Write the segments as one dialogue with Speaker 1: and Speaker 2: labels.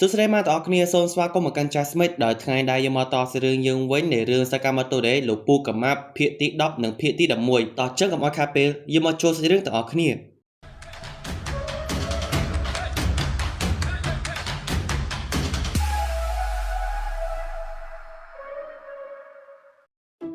Speaker 1: សួស្តីមកដល់អ្នកគ្នាសូមស្វាគមន៍មកកាន់ Jasmine ដោយថ្ងៃដែលយើងមកតសរឿងយើងវិញនៃរឿងសកម្មភាពដែលលោកពូកម៉ាប់ភាគទី10និងភាគទី11តោះចឹងកុំឲ្យខាតពេលយើងមកចូលសាច់រឿងទាំងអស់គ្នា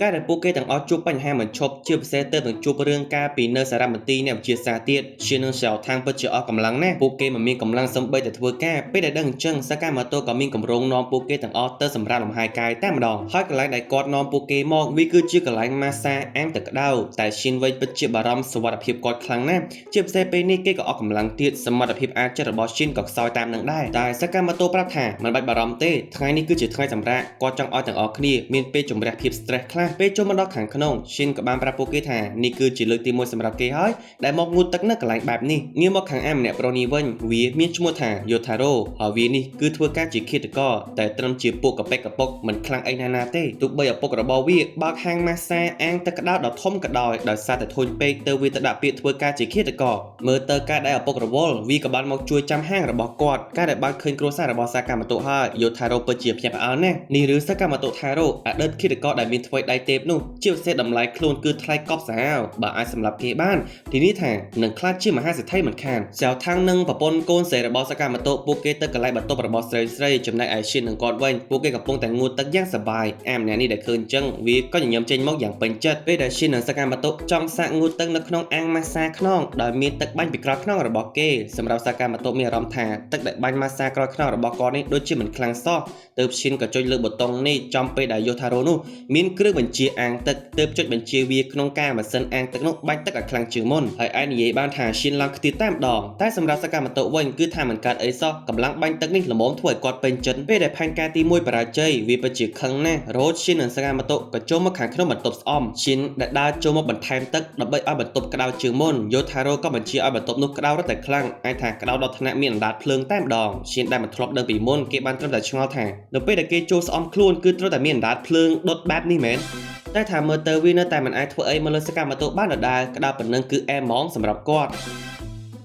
Speaker 1: ការដែលពួកគេទាំងអស់ជួបបញ្ហាមិនឈប់ជាពិសេសទៅនឹងជួបរឿងការពីនៅសារមន្ទីរអ្នកវិទ្យាសាស្ត្រទៀតជានឹងស្រាវທາງពិតជាអស់កម្លាំងណាស់ពួកគេមិនមានកម្លាំងសំបីតែធ្វើការពេលដែលដឹងអញ្ចឹងសកម្មភាពក៏មានកម្រងនាំពួកគេទាំងអស់ទៅសម្រាប់លំហែកាយតែម្ដងហើយកន្លែងដែលគាត់នាំពួកគេមកវាគឺជាកន្លែងម៉ាសាអាងទឹកក្តៅតែឈិនវិញពិតជាបារម្ភសុវត្ថិភាពគាត់ខ្លាំងណាស់ជាពិសេសពេលនេះគេក៏អស់កម្លាំងទៀតសមត្ថភាពអាចចិត្តរបស់ឈិនក៏ខ្សោយតាមនឹងដែរតែសកម្មភាពប្រាប់ថាមិនបាច់បារម្ភទេថ្ងៃនេះគឺជាថ្ងៃសម្រាកគាត់ចង់ឲ្យទាំងអស់គ្នាមានពេលជំរះភាព stress ខ្លះពេលចូលមកដល់ខាងក្នុងឈិនក៏បានប្រាប់ពួកគេថានេះគឺជាលើកទី1សម្រាប់គេហើយដែលមកងូតទឹកនៅកន្លែងបែបនេះងាកមកខាងអាម្នាក់ប្រុសនេះវិញវាមានឈ្មោះថាយោថារ៉ូហើយវានេះគឺធ្វើការជាឃាតករតែត្រឹមជាពួកកប៉ិកកពុកមិនខ្លាំងអីណាទេទោះបីឪពុករបស់វាបើកហាងម៉ាសាអាងទឹកក្តៅដ៏ធំក៏ដោយសារតែធុញពេកទៅវាទៅដាក់ពាក្យធ្វើការជាឃាតករមើលទៅការដែលឪពុករវល់វាក៏បានមកជួយចាំហាងរបស់គាត់ការដែលបានឃើញគ្រួសាររបស់សកម្មភាពហើយយោថារ៉ូពិតជាភ្ញាក់ផ្អើលណាស់នេះឬសកម្មភាពថារ៉ូអតីតឃាតករដែលមានថ្វីដៃទេពនោះជាពិសេសតម្លៃខ្លួនគឺថ្លៃកប់សាហាវបើអាចសម្រាប់គេបានទីនេះថានឹងខ្លាចជាមហាសេដ្ឋីមិនខានស្រាវថាងនឹងប្រពន្ធកូនស្រីរបស់សកម្មភាពពួកគេទៅកន្លែងបន្ទប់របស់ស្រីចំណែកឯឈិននឹងគាត់វិញពួកគេកំពុងតែងូតទឹកយ៉ាងសប្បាយអាម្នាក់នេះដែលឃើញអញ្ចឹងវាក៏ញញឹមចេញមកយ៉ាងពេញចិត្តពេលដែលឈិននិងសកម្មភាពចង់សាកងូតទឹកនៅក្នុងអាងម៉ាសាខ្នងដោយមានទឹកបាញ់ពីក្រោយខ្នងរបស់គេសម្រាប់សកម្មភាពមានអារម្មណ៍ថាទឹកដែលបាញ់ម៉ាសាក្រោយខ្នងរបស់គាត់នេះដូចជាមិនខ្លាំងសោះទើបឈិនក៏ចុចលើប៊ូតុងនេះចំពេលដែលយោថារ៉ូនោះមានគ្រឿងបញ្ជាអាងទឹកទើបចុចបញ្ជាវាក្នុងការម៉ាស៊ីនអាងទឹកនោះបាញ់ទឹកឲ្យខ្លាំងជាងមុនហើយឯនិយាយបានថាឈិនឡើងខ្ទាតតែម្ដងតែសម្រាប់សកម្មភាពវិញគឺថាមិនកើតអីសោះកម្លាំងបាញ់ទឹកនេះល្មមធ្វើឲ្យគាត់ពេញចិត្តពេលដែលផែនការទី1បរាជ័យវាពិតជាខឹងណាស់រ៉ូតឈិននិងសកម្មភាពក៏ចូលមកខាងក្នុងបន្ទប់ស្អំឈិនដែលដើរចូលមកបន្ថែមទឹកដើម្បីឲ្យបន្ទប់ក្តៅជាងមុនយោថារ៉ូក៏បញ្ជាឲ្យបន្ទប់នោះក្តៅរឹតតែខ្លាំងអាចថាក្តៅដល់ថ្នាក់មានអណ្ដាតភ្លើងតែម្ដងឈិនដែលមិនធ្លាប់ដឹងពីមុនគេបានត្រឹមតែឆ្ងល់ថានៅពេលដែលគេចូលស្អំខ្លួនគឺត្រូវតែមានអណ្ដាតភ្លើងដុតបែបនេះមែនតែថាមើលទៅវានៅតែមិនអាចធ្វើអីមកលើសកម្មភាពបានដដែលក្តៅប៉ុណ្ណឹងគឺអែហ្មងសម្រាប់គាត់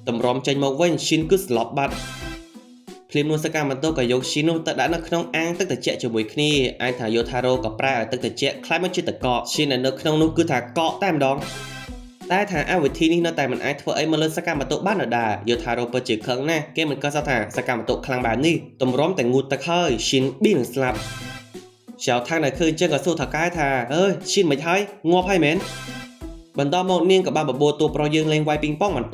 Speaker 1: តម្រាំចេញមកវិញឈិនគឺស្លាប់បាត់ភ្លាមនោះសកម្មភាពក៏យកឈិននោះទៅដាក់នៅក្នុងអាងទឹកត្រជាក់ជាមួយគ្នាអាចថាយោថារ៉ូក៏ប្រែឲ្យទឹកត្រជាក់ខ្លាយមកជាទឹកកកឈិននៅក្នុងនោះគឺថាកកតែម្ដងតែថាអវិធីនេះនៅតែមិនអាចធ្វើអីមកលើសកម្មភាពបានដដែលយោថារ៉ូពិតជាខឹងណាស់គេមិនគិតថាសកម្មភាពខ្លាំងបែបនេះតម្រាំតែងូតទឹកហើយឈិនប៊ីនឹងស្លាប់ចៅថាងដែលឃើញចឹងក៏សួរថៅកែថាអើយឈិនមិនហើយងាប់ហើយមែនបន្តមកនាងក៏បានបបួលតួប្រុសយើងលេងវាយពីងប៉ុងបន្ត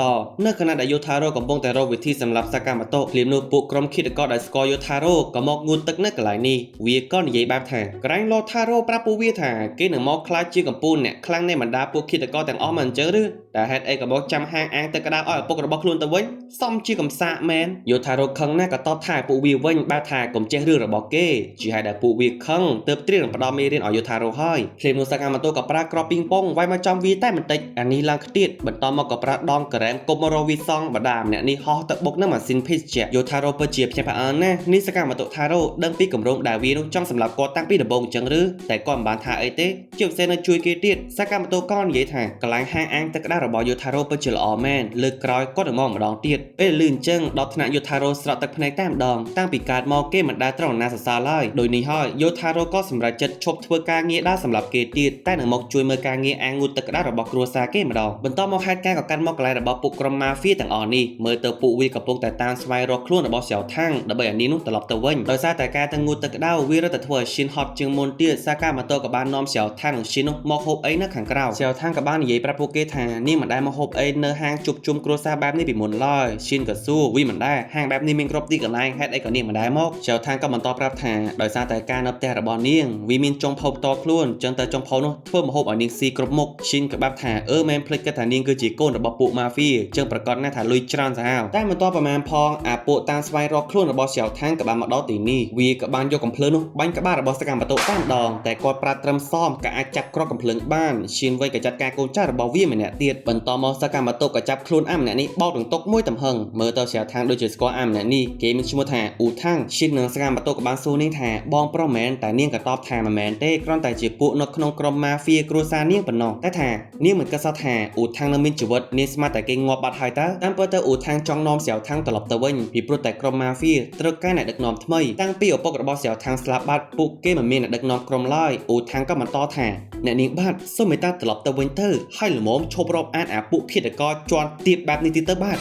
Speaker 1: នៅខណៈដែលយោថារ៉ូកំពុងតែរកវិធីសម្រាប់សកម្មភាពភ្លាមនោះពួកក្រុមឃាតករដែលស្គាល់យោថារ៉ូក៏មកងូតទឹកនៅកន្លែងនេះវាក៏និយាយបែបថាក្រែងឡូថារ៉ូប្រាប់ពួកវាថាគេនឹងមកខ្លាចជាកំពូលអ្នកខ្លាំងនៃបណ្ដាពួកឃាតករទាំងអស់មកអញ្ចឹងឬតែហេតុអីក៏មកចាំហាងអាងទឹកក្តៅឲ្យឪពុករបស់ខ្លួនទៅវិញសមជាកំសាកមែនយោថារ៉ូខឹងណាស់ក៏តបថាពួកវាវិញបែបថាកុំចេះរឿងរបស់គេជាហេតុដែលពួកវាខឹងទើបត្រៀមផ្ដំមេរៀនឲ្យយោថារ៉ូហើយភ្លាមនោះសកម្មភាពក៏ប្រើក្របពីងប៉ុងវាយមកចំវាតែបន្តិចអានេះឡើងខ្ទាតបន្តមកក៏ប្រើដងការ៉េមគុំមករវីសងបដាម្នាក់នេះហោះទៅបុកនឹងម៉ាស៊ីនភេសជ្ជៈយោថារ៉ូពិតជាភ្ញាក់ផ្អើលណាស់នេះសកម្មភាពថារ៉ូដឹងពីគម្រោងដែលវានោះចង់សម្លាប់គាត់តាំងពីដំបូងអញ្ចឹងឬតែគាត់មិនបានថាអីទេជាពិសេសនៅជួយគេទៀតសកម្មភាពក៏និយាយថាកន្លែងហាងអាងទឹកក្តៅរបស់យោថារ៉ូពិតជាល្អមែនលើកក្រោយគាត់នឹងមកម្ដងទៀតពេលលឺអញ្ចឹងដល់ថ្នាក់យោថារ៉ូស្រក់ទឹកភ្នែកតែម្ដងតាំងពីកើតមកគេមិនដែលត្រូវណាសរសើរឡើយដោយនេះហើយយោថារ៉ូក៏សម្រេចចិត្តឈប់ធ្វើការងារដើរសម្រាប់គេទៀតតែនឹងមកជួយមើលការងារអាងងូតទឹកក្តៅរបស់គ្រួសារគេម្ដងបន្តមកហេតុការណ៍ក៏កាន់មកកន្លែងរបស់ពួកក្រុមម៉ាហ្វៀទាំងអស់នេះមើលទៅពួកវាកំពុងតែតាមស្វែងរកខ្លួនរបស់ស្រាវថាំងដើម្បីឲ្យនេះនោះត្រឡប់ទៅវិញដោយសារតែការទាំងងូតទឹកក្តៅវារត់តែធ្វើឲ្យឈិនហត់ជាងមុនទៀតសាកាម៉ូតូក៏បាននាំស្រាវថាំងនិងឈិននោះមកហូបអីនៅខាងក្រៅស្រាវថាំងក៏បាននិយាយប្រាប់ពួកគេថានេះមិនដែលមកហូបអីនៅហាងជួបជុំគ្រួសារបែបនេះពីមុនឡើយឈិនក៏សួរវាមិនដែរហាងបែបនេះមានគ្រប់ទីកន្លែងហេតុអីក៏នាងមិនដែរមកស្រាវថាំងក៏បន្តប្រាប់ថាដោយសារតែការនៅផ្ទះរបស់នាងវាមានចុងភៅផ្ទាល់ខ្លួនចឹងតែចុងភៅនោះធ្វើមកហូបឲ្យនាងស៊ីគ្រប់មុខឈិនក៏បាប់ថាមែនភ្លេចគិតថានាងគឺជាកូនរបស់ពួកម៉ាហ្វៀចឹងប្រកាសណាស់ថាលុយច្រើនសាហាវតែមិនទាន់ប្រមាណផងអាពួកតាមស្វែងរកខ្លួនរបស់ស្រាវថាំងក៏បានមកដល់ទីនេះវាក៏បានយកកំភ្លើងនោះបាញ់ក្បាលរបស់សកម្មភាពតែម្ដងតែគាត់ប្រាត្រឹមសមក៏អាចចាប់គ្រាប់កំភ្លើងបានឈានវ័យក៏ចាត់ការកូនចៅរបស់វាម្នាក់ទៀតបន្តមកសកម្មភាពក៏ចាប់ខ្លួនអាម្នាក់នេះបោកនឹងតុកមួយទំហឹងមើលទៅស្រាវថាំងដូចជាស្គាល់អាម្នាក់នេះគេមានឈ្មោះថាអ៊ូថាំងឈិននិងសកម្មភាពក៏បានសួរនាងថាបងប្រុសមែនតែនាងក៏តបថាមិនមែនទេគ្រាន់តែជាពួកនៅក្នុងក្រុមម៉ាហ្វៀគ្រួសារនាងប៉ុណ្ណោះតែថា នាងមិនកាត់សថាអ៊ូថាំងនៅមានជីវិតនាងស្មានតែគេងាប់បាត់ហើយតើតាមពិតទៅអ៊ូថាំងចង់នាំសៀវថាំងត្រឡប់ទៅវិញពីព្រោះតែក្រុមម៉ាហ្វៀត្រូវការអ្នកដឹកនាំថ្មីតាំងពីឪពុករបស់សៀវថាំងស្លាប់បាត់ពួកគេមិនមានអ្នកដឹកនាំក្រុមឡើយអ៊ូថាំងក៏បន្តថាអ្នកនាងបាទសូមមេត្តាត្រឡប់ទៅវិញទៅហើយល្មមឈប់រាប់អានអាពួកឃាតករជាន់ទាបបែបនេះទៀតទៅបាទ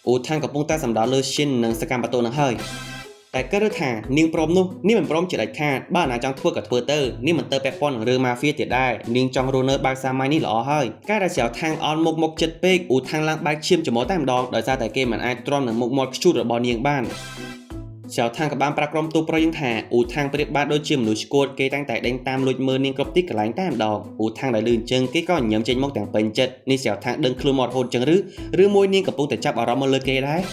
Speaker 1: អ៊ូថាំងកំពុងតែសម្ដៅលើឈិននិងសកម្មភាពនឹងហើយតែគេរកថានាងព្រមនោះនាងមិនព្រមជាដាច់ខាតបើណាចង់ធ្វើក៏ធ្វើទៅនាងមិនទៅពាក់ព័ន្ធនឹងរឿងម៉ាហ្វៀទៀតដែរនាងចង់រស់នៅបែបសាមញ្ញនេះល្អហើយការដែលសៀវថាំងអន់មុខចិត្តពេកអ៊ូថាំងឡើងបែកឈាមច្មោះតែម្ដងដោយសារតែគេមិនអាចទ្រាំនឹងមុខមាត់ខ្ជូតរបស់នាងបានសៀវថាំងក៏បានប្រាប់ក្រុមទូប្រយើងថាអ៊ូថាំងប្រៀបបានដូចជាមនុស្សឈួតគេតែងតែដេញតាមលួចមើលនាងគ្រប់ទីកន្លែងតែម្ដងអ៊ូថាំងដែលលឺអញ្ចឹងគេក៏ញញឹមចេញមកទាំងពេញចិត្តនេះសៀវថាំងដឹងខ្លួនមករហូតអញ្ចឹងឬមួយនាងកំពុងតែចាប់អារម្មណ៍មកលើគេដែ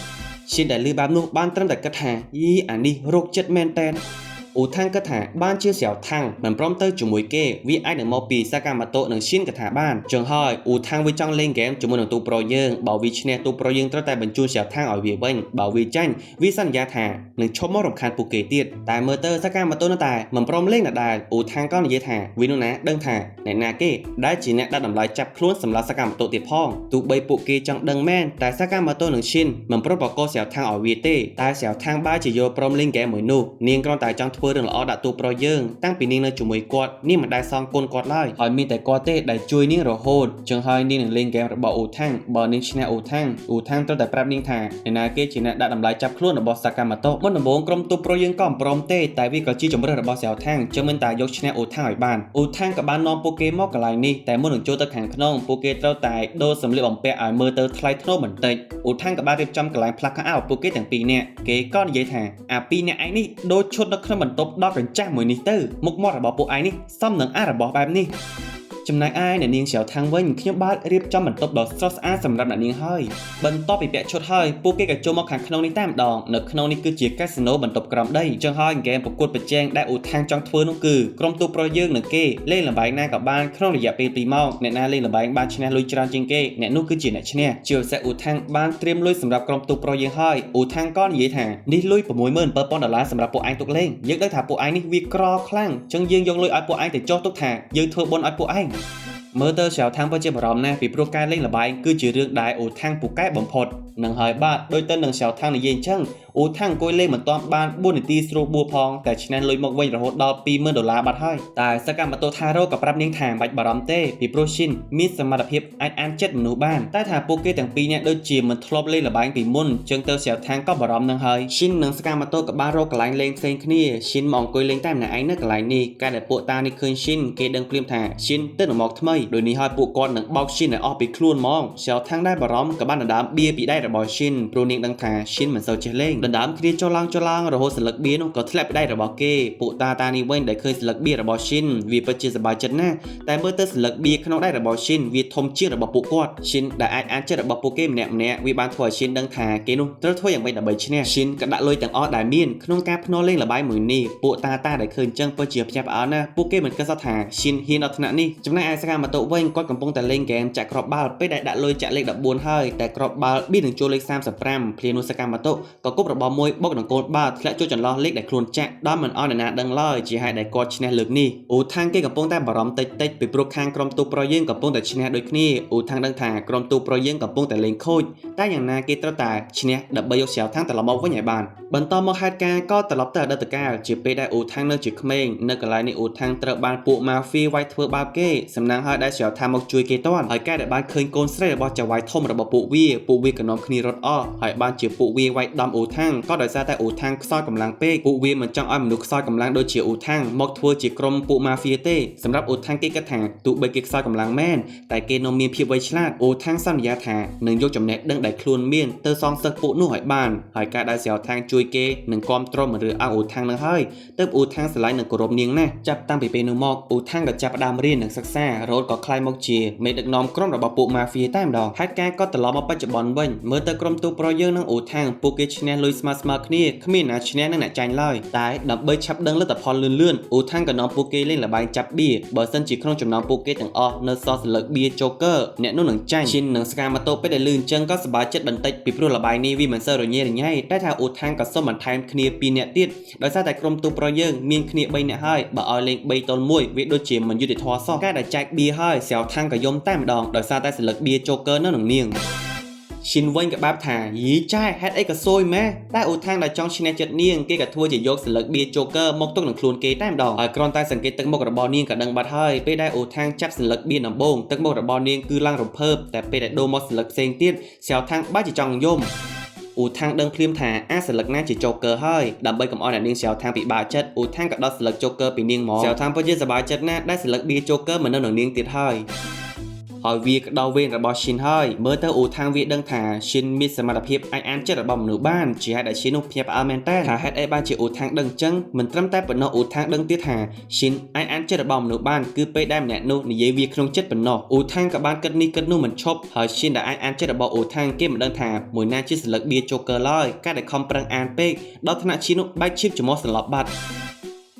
Speaker 1: រឈិនដែលលឺបែបនោះបានត្រឹមតែគិតថាយីអានេះរោគចិត្តមែនតែនអ៊ូថាំងគិតថាបានជាសៀវថាំងមិនព្រមទៅជាមួយគេវាអាចនឹងមកពីសកម្មភាពនឹងឈិនកថាបានចឹងហើយអ៊ូថាំងវាចង់លេងហ្គេមជាមួយនឹងទូប្រូយើងបើវាឈ្នះទូប្រូយើងត្រូវតែបញ្ជូនសៀវថាំងឲ្យវាវិញបើវាចាញ់វាសន្យាថានឹងឈប់មករំខានពួកគេទៀតតែមើលទៅសកម្មភាពនោះតែមិនព្រមលេងដដែលអ៊ូថាំងក៏និយាយថាវានោះណាដឹងថាអ្នកណាគេដែលជាអ្នកដាក់តម្លៃចាប់ខ្លួនសម្រាប់សកម្មភាពទៀតផងទោះបីពួកគេចង់ដឹងមែនតែសកម្មភាពនឹងឈិនមិនព្រមបកកសៀវថាំងឲ្យវាទេតែសៀវថាំងបែរជាយកព្រមលេងហ្គេមមួយនោះនាងគ្រាន់តែចង់ធ្វើរឿងល្អដាក់ទូប្រូយើងតាំងពីនាងនៅជាមួយគាត់នាងមិនដែលសងគុណគាត់ឡើយហើយមានតែគាត់ទេដែលជួយនាងរហូតចឹងហើយនាងនឹងលេងហ្គេមរបស់អ៊ូថាំងបើនាងឈ្នះអ៊ូថាំងត្រូវតែប្រាប់នាងថាអ្នកណាគេជាអ្នកដាក់តម្លៃចាប់ខ្លួនរបស់សកម្មភាពមុនដំបូងក្រុមទូប្រូយើងក៏មិនព្រមទេតែវាក៏ជាជំរឿនរបស់សៀវថាំងចឹងមិនតែយកឈ្នះអ៊ូថាំងឲ្យបានអ៊ូថាំងក៏បាននាំពួកគេមកកន្លែងនេះតែមុននឹងចូលទៅខាងក្នុងពួកគេត្រូវតែដូរសម្លៀកបំពាក់ឲ្យមើលទៅថ្លៃថ្នូរបន្តិចអ៊ូថាំងក៏បានរៀបចំកន្លែងផ្លាស់ខោអាវពួកគេទាំងពីរនាក់គេក៏និយាយថាអាពីរនាក់ឯងនេះដូរឈុតនៅក្នុងបន្ទប់ដល់កញ្ចាស់មួយនេះទៅមុខមាត់របស់ពួកឯងនេះសមនឹងអារបស់បែបនេះចំណែកឯអ្នកនាងសៀវថាំងវិញខ្ញុំបានរៀបចំបន្ទប់ដ៏ស្រស់ស្អាតសម្រាប់អ្នកនាងហើយបន្ទាប់ពីពាក់ឈុតហើយពួកគេក៏ចូលមកខាងក្នុងនេះតែម្ដងនៅក្នុងនេះគឺជាកាស៊ីណូបន្ទប់ក្រោមដីចឹងហើយហ្គេមប្រកួតប្រជែងដែលអ៊ូថាំងចង់ធ្វើនោះគឺក្រុមទូប្រូយើងនិងគេលេងល្បែងណាក៏បានក្នុងរយៈពេល2ម៉ោងអ្នកណាលេងល្បែងបានឈ្នះលុយច្រើនជាងគេអ្នកនោះគឺជាអ្នកឈ្នះជាពិសេសអ៊ូថាំងបានត្រៀមលុយសម្រាប់ក្រុមទូប្រូយើងហើយអ៊ូថាំងក៏និយាយថានេះលុយ$67,000សម្រាប់ពួកឯងទុកលេងយើងដឹងថាពួកឯងនេះវាក្រខ្លាំងចឹងយើងយកលុយឲ្យពួកឯងទៅចុះទុកថាយើងធ្វើបុណ្យឲ្យពួកឯងមើលទៅសៀវថាំងពិតជាបារម្ភណាស់ពីព្រោះការលេងល្បែងគឺជារឿងដែលអ៊ូថាំងពូកែបំផុតនឹងហើយបាទដោយទៅនឹងសៀវថាំងនិយាយអញ្ចឹងអ៊ូថាំងអង្គុយលេងមិនទាន់បាន4នាទីស្រួលបួរផងតែឈ្នះលុយមកវិញរហូតដល់$20,000បាត់ហើយតែសកម្មភាពថារ៉ូក៏ប្រាប់នាងថាមិនបាច់បារម្ភទេពីព្រោះឈិនមានសមត្ថភាពអាចអានចិត្តមនុស្សបានតែថាពួកគេទាំងពីរនាក់ដូចជាមិនធ្លាប់លេងល្បែងពីមុនចឹងទៅសៀវថាំងក៏បារម្ភនឹងហើយឈិននិងសកម្មភាពក៏បានរកកន្លែងលេងផ្សេងគ្នាឈិនមកអង្គុយលេងតែម្នាក់ឯងនៅកន្លែងនេះកាលដែលពួកតានេះឃើញឈិនគេដឹងភ្លាមថាឈិនទៅមកថ្មីដោយនេះហើយពួកគាត់នឹងបោកឈិនឲ្យអស់ពីខ្លួនហ្មងសៀវថាំងដែលបារម្ភក៏បានដណ្ដើមបៀពីដៃរបស់ឈិនព្រោះនាងដឹងថាឈិនមិនសូវចេះលេងដណ្ដើមគ្នាចុះឡើងរហូតសន្លឹកបៀនោះក៏ធ្លាក់ពីដៃរបស់គេពួកតានេះវិញដែលឃើញសន្លឹកបៀរបស់ឈិនវាពិតជាសប្បាយចិត្តណាស់តែមើលទៅសន្លឹកបៀក្នុងដៃរបស់ឈិនវាធំជាងរបស់ពួកគាត់ឈិនដែលអាចអានចិត្តរបស់ពួកគេម្នាក់វាបានធ្វើឲ្យឈិនដឹងថាគេនោះត្រូវធ្វើយ៉ាងម៉េចដើម្បីឈ្នះឈិនក៏ដាក់លុយទាំងអស់ដែលមានក្នុងការភ្នាល់លេងល្បែងមួយនេះពួកតាដែលឃើញចឹងពិតជាភ្ញាក់ផ្អើលណាស់ពួកគេមិនគិតសោះថាឈិនហ៊ានដល់ថ្នាក់នេះចំណែកឯសកម្មភាពវិញគាត់កំពុងតែលេងហ្គេមចាក់គ្រាប់បាល់ពេលដែលដាក់លុយចាក់លេខ14ហើយតែគ្រាប់បាល់បៀនឹងចូលលេខ35ភ្លាមនោះសកម្មភាពក៏គប់របស់មួយបុកនឹងកូនបាល់ធ្លាក់ចូលចន្លោះលេខដែលខ្លួនចាក់ដល់មិនអស់អ្នកណាដឹងឡើយជាហេតុដែលគាត់ឈ្នះលើកនេះអ៊ូថាំងគេកំពុងតែបារម្ភតិចពីព្រោះខាងក្រុមទូប្រូយើងកំពុងតែឈ្នះដូចគ្នាអ៊ូថាំងដឹងថាក្រុមទូប្រូយើងកំពុងតែលេងខូចតែយ៉ាងណាគេត្រូវតែឈ្នះដើម្បីយកសៀវថាំងត្រឡប់មកវិញឲ្យបានបន្តមកហេតុការណ៍ក៏ត្រឡប់ទៅអតីតកាលជាពេលដែលអ៊ូថាំងនៅជាក្មេងនៅកន្លែងនេះអ៊ូថាំងត្រូវបានពួកម៉ាហ្វៀវាយធ្វើបាបគេសំណាងហើយដែលសៀវថាំងមកជួយគេទាន់ហើយការដែលបានឃើញកូនស្រីរបស់ចៅវាយធំរបស់ពួកវាក៏នាំគ្នារត់អស់ហើយបានជាពួកវាវាយដំអ៊ូថាំងក៏ដោយសារតែអ៊ូថាំងខ្សោយកម្លាំងពេកពួកវាមិនចង់ឲ្យមនុស្សខ្សោយកម្លាំងដូចជាអ៊ូថាំងមកធ្វើជាក្រុមពួកម៉ាហ្វៀទេសម្រាប់អ៊ូថាំងគេគិតថាទោះបីគេខ្សោយកម្លាំងមែនតែគេនៅមានភាពវៃឆ្លាតអ៊ូថាំងសន្យាថានឹងយកចំណេះដឹងដែលខ្លួនមានទៅសងសឹកពួកនោះឲ្យបានហើយការដែលសៀវថាំងជួយគេនឹងគាំទ្រមិនរើអើងអ៊ូថាំងនឹងហើយទើបអ៊ូថាំងស្រឡាញ់និងគោរពនាងណាស់ចាប់តាំងពីពេលនោះមកអ៊ូថាំងក៏ចាប់ផ្ដើមរៀននិងសិក្សារហូតក៏ក្លាយមកជាមេដឹកនាំក្រុមរបស់ពួកម៉ាហ្វៀតែម្ដងហេតុការណ៍ក៏ត្រឡប់មកបច្ចុប្បន្នវិញមើលទៅក្រុមទូប្រូយើងនិងអ៊ូថាំងពួកគេឈ្នះលុយ ស្មើគ្នាគ្មានណាឈ្នះនិងអ្នកចាញ់ឡើយតែដើម្បីឆាប់ដឹងលទ្ធផលលឿនអ៊ូថាំងក៏នាំពួកគេលេងល្បែងចាប់បៀបើសិនជាក្នុងចំណោមពួកគេទាំងអស់នៅសល់សន្លឹកបៀ Joker អ្នកនោះនឹងចាញ់ឈិននិងស្កាម៉ាតូពេលដែលលឿនចឹងក៏សប្បាយចិត្តបន្តិចពីព្រោះល្បែងនេះវាមិនសូវរញ៉េរញ៉ៃតែថាអ៊ូថាំងក៏សុំបន្ថែមគ្នា2នាក់ទៀតដោយសារតែក្រុមទូប្រុសយើងមានគ្នា3នាក់ហើយបើឲ្យលេង3ទល់1វាដូចជាមិនយុត្តិធម៌សោះការដែលចែកបៀហើយសៀវថាំងក៏យំតែម្ដងដោយសារតែសន្លឹកបៀ Joker នៅនឹងនាងឈិនវិញក៏បែបថាយីចែហេតុអីក៏សួយម៉ែតែអ៊ូថាំងដែលចង់ឈ្នះចិត្តនាងគេក៏ធ្វើជាយកសន្លឹកបៀ Joker មកទុកនឹងខ្លួនគេតែម្ដងហើយគ្រាន់តែសង្កេតទឹកមុខរបស់នាងក៏ដឹងបាត់ហើយពេលដែលអ៊ូថាំងចាប់សន្លឹកបៀដំបូងទឹកមុខរបស់នាងគឺឡើងរំភើបតែពេលដែលដូរមកសន្លឹកផ្សេងទៀតសៀវថាំងបែរជាចង់យំអ៊ូថាំងដឹងភ្លាមថាសន្លឹកណាជា Joker ហើយដើម្បីកុំឲ្យអ្នកនាងសៀវថាំងពិបាកចិត្តអ៊ូថាំងក៏ដោះសន្លឹក Joker ពីនាងមកសៀវថាំងពិតជាសប្បាយចិត្តណាស់ដែលសន្លឹកបៀ Joker មិននៅនឹងនាងទៀតហើយហើយវាក៏ដល់វេនរបស់ឈិនហើយមើលទៅអ៊ូថាំងវាដឹងថាឈិនមានសមត្ថភាពអាចអានចិត្តរបស់មនុស្សបានជាហេតុដែលឈិននោះភ្ញាក់ផ្អើលមែនតើថាហេតុអីបានជាអ៊ូថាំងដឹងចឹងមិនត្រឹមតែប៉ុណ្ណោះអ៊ូថាំងដឹងទៀតថាឈិនអាចអានចិត្តរបស់មនុស្សបានគឺពេលដែលម្នាក់នោះនិយាយវាក្នុងចិត្តប៉ុណ្ណោះអ៊ូថាំងក៏បានគិតនេះគិតនោះមិនឈប់ហើយឈិនដែលអាចអានចិត្តរបស់អ៊ូថាំងគេមិនដឹងថាមួយណាជាសន្លឹកបៀ Joker ឡើយការដែលខំប្រឹងអានពេកដល់ថ្នាក់ឈិននោះបែកឈៀបច្រមុះសន្លប់បាត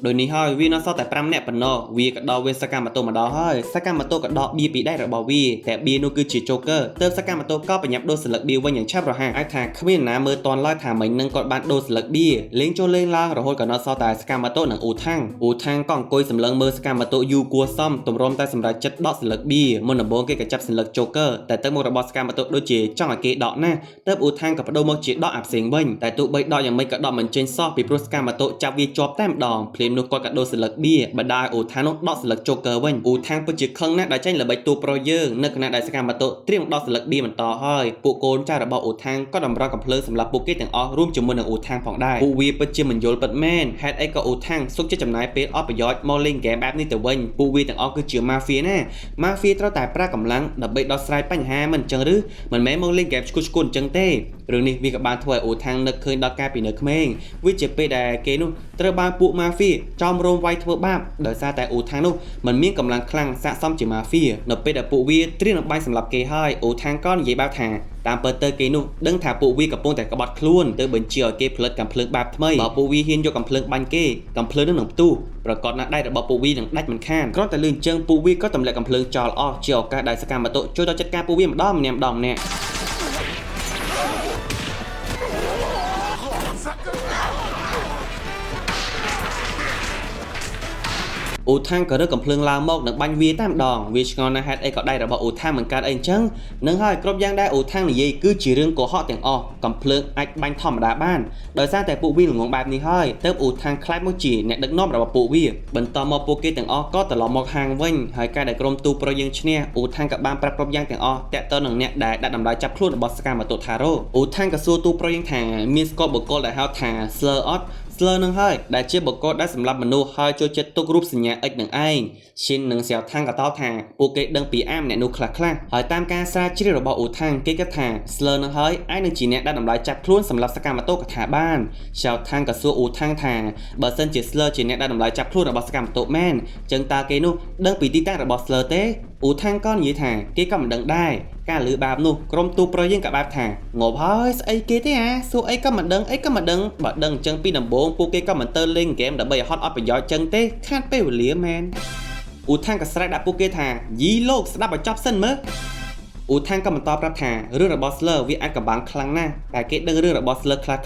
Speaker 1: ់ដោយនេះហើយវានៅសល់តែ5នាក់ប៉ុណ្ណោះវាក៏ដល់វេនសកាម៉ាតូម្ដងហើយសកាម៉ាតូក៏ដកបៀពីដៃរបស់វាតែបៀនោះគឺជា Joker ទើបសកាម៉ាតូក៏បញ្ញាប់ដូរសន្លឹកបៀវិញយ៉ាងឆាប់រហ័សអាចថាគ្មានណាមើលតន់ឡើយថាមិញនឹងគាត់បានដូរសន្លឹកបៀលេងចូលលេងឡើងរហូតក៏នៅសល់តែសកាម៉ាតូនិងអ៊ូថាំងក៏អង្គុយសម្លឹងមើលសកាម៉ាតូយូរគួរសមទម្រាំតែសម្រាប់ចិត្តដកសន្លឹកបៀមុនដំបូងគេក៏ចាប់សន្លឹក Joker តែទឹកមុខរបស់សកាម៉ាតូដូចជាចង់ឲ្យគេដកណាស់ទើបអ៊ូថាំងក៏បដូរមកជាដកអាផ្សេងវិញតែទោះបីដកយ៉ាងម៉េចក៏ដកមិនចេញសោះពីព្រោះសកាម៉ាតូចាប់វាជាប់តែម្ដងភ្លាមនោះគាត់ក៏ដូរសន្លឹកបៀបណ្ដាអ៊ូថាំងនោះដកសន្លឹក Joker វិញអ៊ូថាំងពិតជាខឹងណាស់ដែលចាញ់ល្បិចទូប្រុសយើងនៅខណៈដែលសកាម៉ាតូត្រៀមដកសន្លឹកបៀបន្តហើយពួកកូនចៅរបស់អ៊ូថាំងក៏តម្រូវកំភ្លើងសម្រាប់ពួកគេទាំងអស់រួមជាមួយនឹងអ៊ូថាំងផងដែរពួកវាពិតជាមិនយល់ពិតមែនហេតុអីក៏អ៊ូថាំងសុខចិត្តចំណាយពេលអត់ប្រយោជន៍មកលេងហ្គេមបែបនេះទៅវិញពួកវាទាំងអស់គឺជាម៉ាហ្វៀណាម៉ាហ្វៀត្រូវតែប្រើកម្លាំងដើម្បីដោះស្រាយបញ្ហាមិនអញ្ចឹងឬមិនមែនមកលេងហ្គេមឈ្គួតអញ្ចឹងទេរឿងនេះវាក៏បានធ្វើឲ្យអ៊ូថាំងនឹកឃើញដល់ការពីនៅក្មេងវាជាពេលដែលគេនោះត្រូវបានពួកម៉ាហ្វៀចោមរោមវាយធ្វើបាបដោយសារតែអ៊ូថាំងនោះមិនមានកម្លាំងខ្លាំងស័ក្តិសមជាម៉ាហ្វៀនៅពេលដែលពួកវាត្រៀមនឹងបាញ់សម្លាប់គេហើយអ៊ូថាំងក៏និយាយបែបថាតាមពិតទៅគេនោះដឹងថាពួកវាកំពុងតែក្បត់ខ្លួនទៅបញ្ជាឲ្យគេផលិតកាំភ្លើងបែបថ្មីបើពួកវាហ៊ានយកកាំភ្លើងបាញ់គេកាំភ្លើងនឹងផ្ទុះប្រកាសណាស់ដៃរបស់ពួកវានឹងដាច់មិនខានគ្រាន់តែលឿនជើងពួកវាក៏ទម្លាក់កាំភ្លើងចោលអស់ជាឱកាសដែលសកាម៉ាតូជួយដល់ចិត្តការពួកវាម្ដងម្នាក់អ៊ូថាំងក៏រើកំភ្លើងឡើងមកនឹងបាញ់វាតែម្ដងវាឆ្ងល់ណាស់ហេតុអីក៏ដៃរបស់អ៊ូថាំងមិនកើតអីអញ្ចឹងនឹងហើយគ្រប់យ៉ាងដែលអ៊ូថាំងនិយាយគឺជារឿងកុហកទាំងអស់កំភ្លើងអាចបាញ់ធម្មតាបានដោយសារតែពួកវាល្ងងបែបនេះហើយទើបអ៊ូថាំងខ្លាចមកជាអ្នកដឹកនាំរបស់ពួកវាបន្តមកពួកគេទាំងអស់ក៏ត្រឡប់មកហាងវិញហើយការដែលក្រុមទូប្រុសយើងឈ្នះអ៊ូថាំងក៏បានប្រាប់គ្រប់យ៉ាងទាំងអស់តាក់ទងនឹងអ្នកដែលដាក់តម្លៃចាប់ខ្លួនរបស់សកាម៉ាតូថារ៉ូអ៊ូថាំងក៏សួរទូប្រុសយើងថាមានស្គាល់បុគ្គលដែលហៅថា Slur អត់ស្លើនឹងហើយដែលជាបុគ្គលដែលសម្រាប់មនុស្សហើយចូលចិត្តទុករូបសញ្ញា X នឹងឯងឈិននិងសៀវថាំងក៏តបថាពួកគេដឹងពីអាមអ្នកនោះខ្លះហើយតាមការស្រាវជ្រាវរបស់អ៊ូថាំងគេគិតថាស្លើនឹងហើយឯងនឹងជាអ្នកដែលតម្លៃចាប់ខ្លួនសម្រាប់សកាម៉ាតូកថាបានសៀវថាំងក៏សួរអ៊ូថាំងថាបើសិនជាស្លើជាអ្នកដែលតម្លៃចាប់ខ្លួនរបស់សកាម៉ាតូមែនចឹងតើគេនោះដឹងពីទីតាំងរបស់ស្លើទេអ៊ូថាំងក៏និយាយថាគេក៏មិនដឹងដែរការលឺបាបនោះក្រុមទូប្រុសយើងក៏បែបថាងប់ហើយស្អីគេទេសួរអីក៏មិនដឹងបើដឹងអញ្ចឹងពីដំបូងពួកគេក៏មិនទៅលេងហ្គេមដើម្បីឲ្យហត់អត់ប្រយោជន៍ចឹងទេខាតពេលវេលាមែនអ៊ូថាំងក៏ស្រែកដាក់ពួកគេថាយីលោកស្ដាប់ឲ្យចប់សិនមើលអ៊ូថាំងក៏បន្តប្រាប់ថារឿងរបស់ Slur វាអាចកំបាំងខ្លាំងណាស់តែគេដឹងរឿងរបស់ Slur ខ្លះ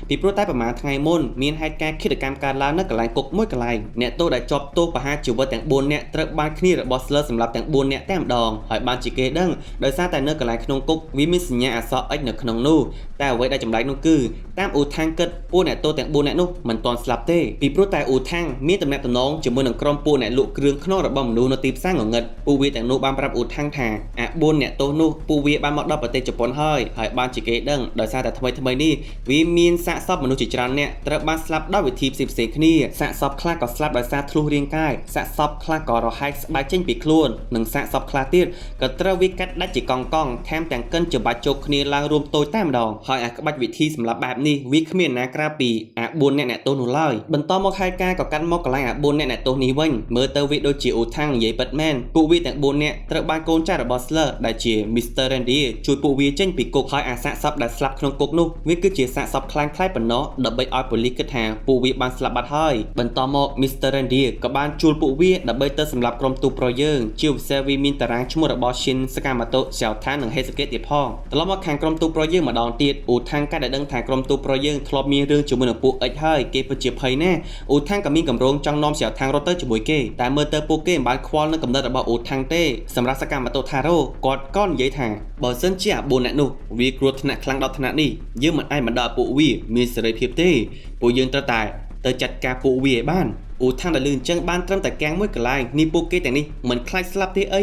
Speaker 1: ពីព្រោះតែប្រហែលថ្ងៃមុនមានហេតុការណ៍ឃាតកម្មកើតឡើងនៅកន្លែងគុកមួយកន្លែងអ្នកទោសដែលជាប់ទោសប្រហារជីវិតទាំង4នាក់ត្រូវបានគ្នារបស់ Slur សម្រាប់ទាំង4នាក់តែម្ដងហើយបានជាគេដឹងដោយសារតែនៅកន្លែងក្នុងគុកវាមានសញ្ញាអក្សរ X នៅក្នុងនោះតែអ្វីដែលចម្លែកនោះគឺតាមអ៊ូថាំងគិតពួកអ្នកទោសទាំង4នាក់នោះមិនទាន់ស្លាប់ទេពីព្រោះតែអ៊ូថាំងមានទំនាក់ទំនងជាមួយនឹងក្រុមពួកអ្នកលក់គ្រឿងក្នុងរបស់មនុស្សនៅទីផ្សារងងឹតពួកវាទាំងនោះបានប្រាប់អ៊ូថាំងថាអា4អ្នកទោសនោះពួកវាបានមកដល់ប្រទេសជប៉ុនហើយបានជាគេដឹងដោយសារតែថ្មីនេះវាមានសាកសពមនុស្សជាច្រើនអ្នកត្រូវបានស្លាប់ដោយវិធីផ្សេងៗគ្នាសាកសពខ្លះក៏ស្លាប់ដោយសារធ្លុះរាងកាយសាកសពខ្លះក៏រហែកស្បែកចេញពីខ្លួននិងសាកសពខ្លះទៀតក៏ត្រូវវាកាត់ដាច់ជាកង់ថែមទាំងកិនច្របាច់ជោគគ្នាឡើងរួមតូចតែម្ដងហើយអាក្បាច់វិធីសម្រាប់បែប នេះវាគ្មានណាក្រៅពីអា4អ្នកទោសនោះឡើយបន្តមកហើយការក៏កាត់មកកន្លែងអា4អ្នកទោសនេះវិញមើលទៅវាដូចជាអូថាំងនិយាយពិតមែនពួកវាទាំង4អ្នកត្រូវបានកូនចៅរបស់ Slur ដែលជា Mr. Randy ជួយពួកវាចេញពីគុកហើយអាសាកសពដែលស្លាប់ក្នុងគុកនោះវាគឺជាសាកសពខ្លាំងខ្លាយប៉ុណ្ណោះដើម្បីឲ្យប៉ូលីសគិតថាពួកវាបានស្លាប់បាត់ហើយបន្តមក Mr. Randy ក៏បានជួលពួកវាដើម្បីទៅសម្លាប់ក្រុមទូប្រយើងជាពិសេសវាមានតារាងឈ្មោះរបស់ Shin Sakamoto សៅថាននិង Heisuke ទៀតផងត្រឡប់មកខាងក្រុមទូប្រយើងម្ដងទៀតអូថាំងកាត់ដែលដឹងថាក្រុមទូប្រយើងធ្លាប់មានរឿងជាមួយនឹងពួក X ហើយគេពិតជាភ័យណាស់អូថាំងក៏មានកម្រងចង់នាំសៅថាងរត់ទៅជាមួយគេតែមើលទៅពួកគេមិនបានខ្វល់នឹងកំណត់របស់អូថាំងទេសម្រាប់សកាម៉ាតូថារ៉ូគាត់ក៏និយាយថាបើសិនជាអា4អ្នកនោះវាគ្រោះថ្នាក់ខ្លាំងដល់ថ្នាក់នេះយើងមិនអាចបណ្ដោះពួកវាមានសេរីភាពទេពួកយើងត្រូវតែទៅចាត់ការពួកវាឲ្យបានអូថាំងដែលលឺអញ្ចឹងបានត្រឹមតែកាំងមួយកន្លែងនេះពួកគេទាំងនេះមិនខ្លាចស្លាប់ទេអី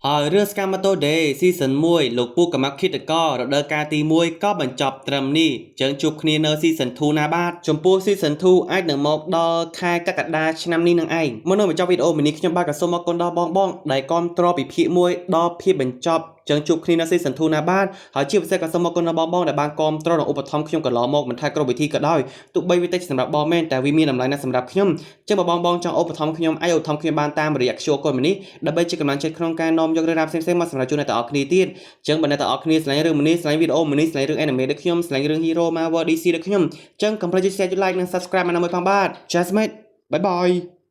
Speaker 1: ហើយរឿង Sakamoto Day Season 1លោកពូកម៉ាក់ឃីតកោរដូវកាលទី1ក៏បញ្ចប់ត្រឹមនេះចឹងជួបគ្នានៅ Season 2 ណាបាទចំពោះ Season 2អាចនឹងមកដល់ខែកក្កដាឆ្នាំនេះនឹងឯងមុននឹងបញ្ចប់វីដេអូមីនេះខ្ញុំបាទក៏សូមអរគុណដល់បងដែលគាំទ្រពីភាគ1ដល់ភាគបញ្ចប់ចឹងជួបគ្នានៅ Season 2 ណាបាទហើយជាពិសេសក៏សូមអរគុណដល់បងដែលបានគាំទ្រនិងឧបត្ថម្ភខ្ញុំកន្លងមកមិនថាគ្រប់វិធីក៏ដោយទោះបីវាតិចសម្រាប់បងមែនតែវាមានតម្លៃណាស់សម្រាប់ខ្ញុំចឹងបើបងចង់ឧបត្ថម្ភខ្ញុំអាចឧបត្ថម្ភខ្ញុំបានតាមរយៈ QR Code នេះដើម្បីជាកម្លាំងចិត្តក្នុងការនាំយករឿងរ៉ាវផ្សេងៗមកសម្រាប់ជូនអ្នកទាំងអស់គ្នាទៀតចឹងបើអ្នកទាំងអស់គ្នាស្រឡាញ់រឿងនេះស្រឡាញ់វីដេអូនេះស្រឡាញ់រឿង anime ដូចខ្ញុំស្រឡាញ់រឿង Hero Marvel DC ដូចខ្ញុំចឹងកុំភ្លេចចុច Share ចុច Like និង Subscribe មកណាមួយផងបាទ Just mate bye bye